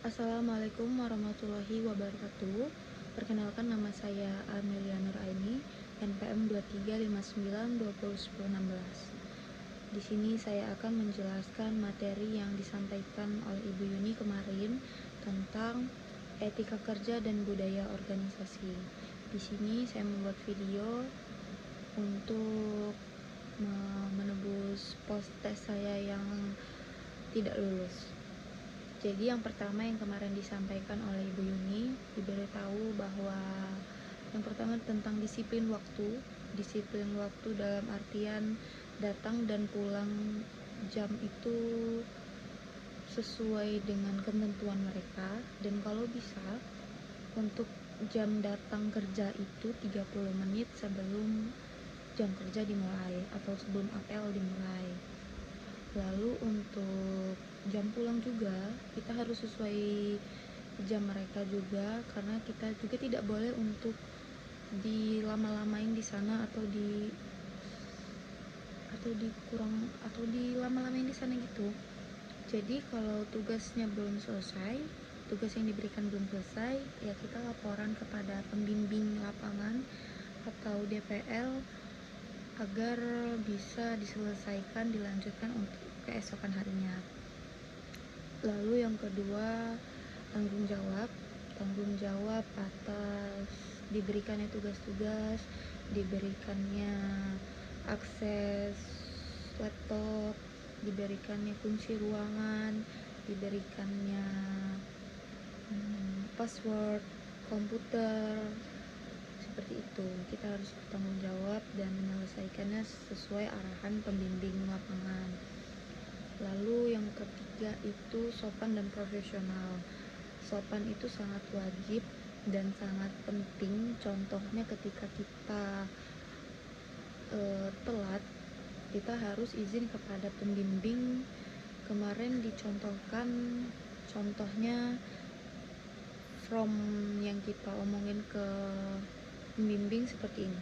Assalamualaikum warahmatullahi wabarakatuh. Perkenalkan, nama saya Amelia Nuraini, NPM 2359201016. Di sini saya akan menjelaskan materi yang disampaikan oleh Ibu Yuni kemarin tentang etika kerja dan budaya organisasi. Di sini saya membuat video untuk menebus post tes saya yang tidak lulus. Jadi yang pertama yang kemarin disampaikan oleh Ibu Yuni, diberitahu bahwa yang pertama tentang disiplin waktu. Disiplin waktu dalam artian datang dan pulang jam itu sesuai dengan ketentuan mereka, dan kalau bisa untuk jam datang kerja itu 30 menit sebelum jam kerja dimulai atau sebelum apel dimulai. Lalu untuk jam pulang juga kita harus sesuai jam mereka juga, karena kita juga tidak boleh untuk dilama-lamain di sana atau dilama-lamain di sana gitu. Jadi kalau tugasnya belum selesai, tugas yang diberikan belum selesai, ya kita laporan kepada pembimbing lapangan atau DPL agar bisa diselesaikan, dilanjutkan untuk keesokan harinya. Lalu yang kedua, tanggung jawab atas diberikannya tugas-tugas, diberikannya akses laptop, diberikannya kunci ruangan, diberikannya password komputer, seperti itu. Kita harus bertanggung jawab dan menyelesaikannya sesuai arahan pembimbing lapangan. Lalu yang ketiga itu sopan dan profesional. Sopan itu sangat wajib dan sangat penting. Contohnya ketika kita telat, kita harus izin kepada pembimbing. Kemarin dicontohkan contohnya from yang kita omongin ke pembimbing seperti ini.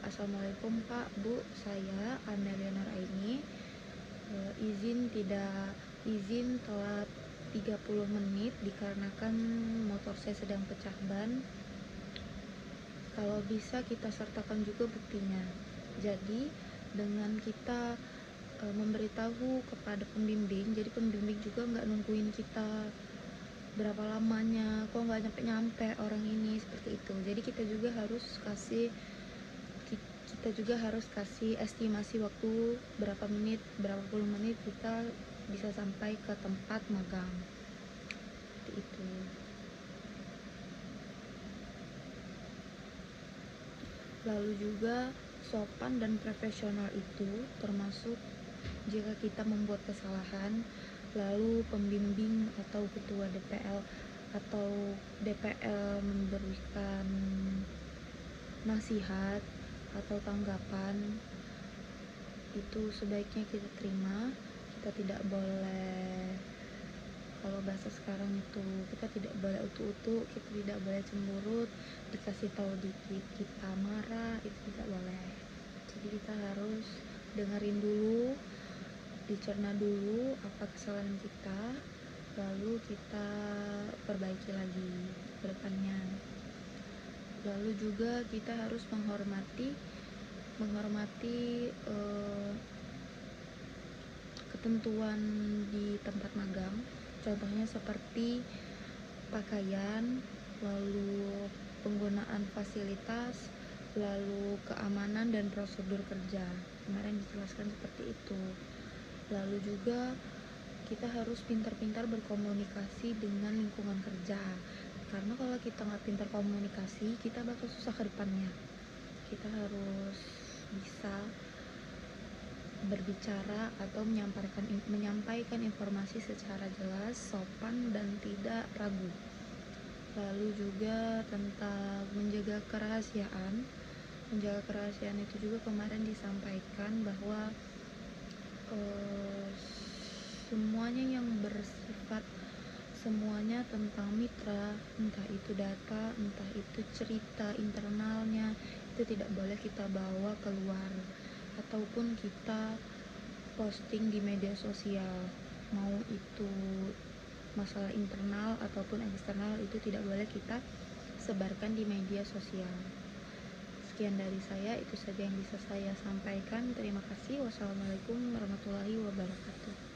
Assalamualaikum Pak, Bu, saya Amelia Nuraini, izin telat 30 menit dikarenakan motor saya sedang pecah ban. Kalau bisa kita sertakan juga buktinya. Jadi dengan kita memberitahu kepada pembimbing, jadi pembimbing juga nggak nungguin kita berapa lamanya, kok nggak nyampe orang ini, seperti itu. Jadi kita juga harus kasih estimasi waktu berapa puluh menit kita bisa sampai ke tempat magang, seperti itu. Lalu juga sopan dan profesional itu termasuk jika kita membuat kesalahan, lalu pembimbing atau ketua DPL memberikan nasihat atau tanggapan, itu sebaiknya kita terima. Kita tidak boleh, kalau bahasa sekarang itu, kita tidak boleh utu-utu, kita tidak boleh cemberut, dikasih tahu dikit kita marah, itu tidak boleh. Jadi kita harus dengerin dulu, dicerna dulu apa kesalahan kita, lalu kita perbaiki lagi ke depannya. Lalu juga kita harus menghormati ketentuan di tempat magang, contohnya seperti pakaian, lalu penggunaan fasilitas, lalu keamanan dan prosedur kerja. Kemarin dijelaskan seperti itu. Lalu juga kita harus pintar-pintar berkomunikasi dengan lingkungan kerja, karena kalau kita nggak pintar komunikasi, kita bakal susah ke depannya. Kita harus bisa berbicara atau menyampaikan informasi secara jelas, sopan, dan tidak ragu. Lalu juga tentang menjaga kerahasiaan. Menjaga kerahasiaan itu juga kemarin disampaikan bahwa semuanya tentang mitra, entah itu data, entah itu cerita internalnya, itu tidak boleh kita bawa keluar ataupun kita posting di media sosial. mau itu masalah internal ataupun eksternal, itu tidak boleh kita sebarkan di media sosial. Sekian dari saya, itu saja yang bisa saya sampaikan. Terima kasih. Wassalamualaikum warahmatullahi wabarakatuh.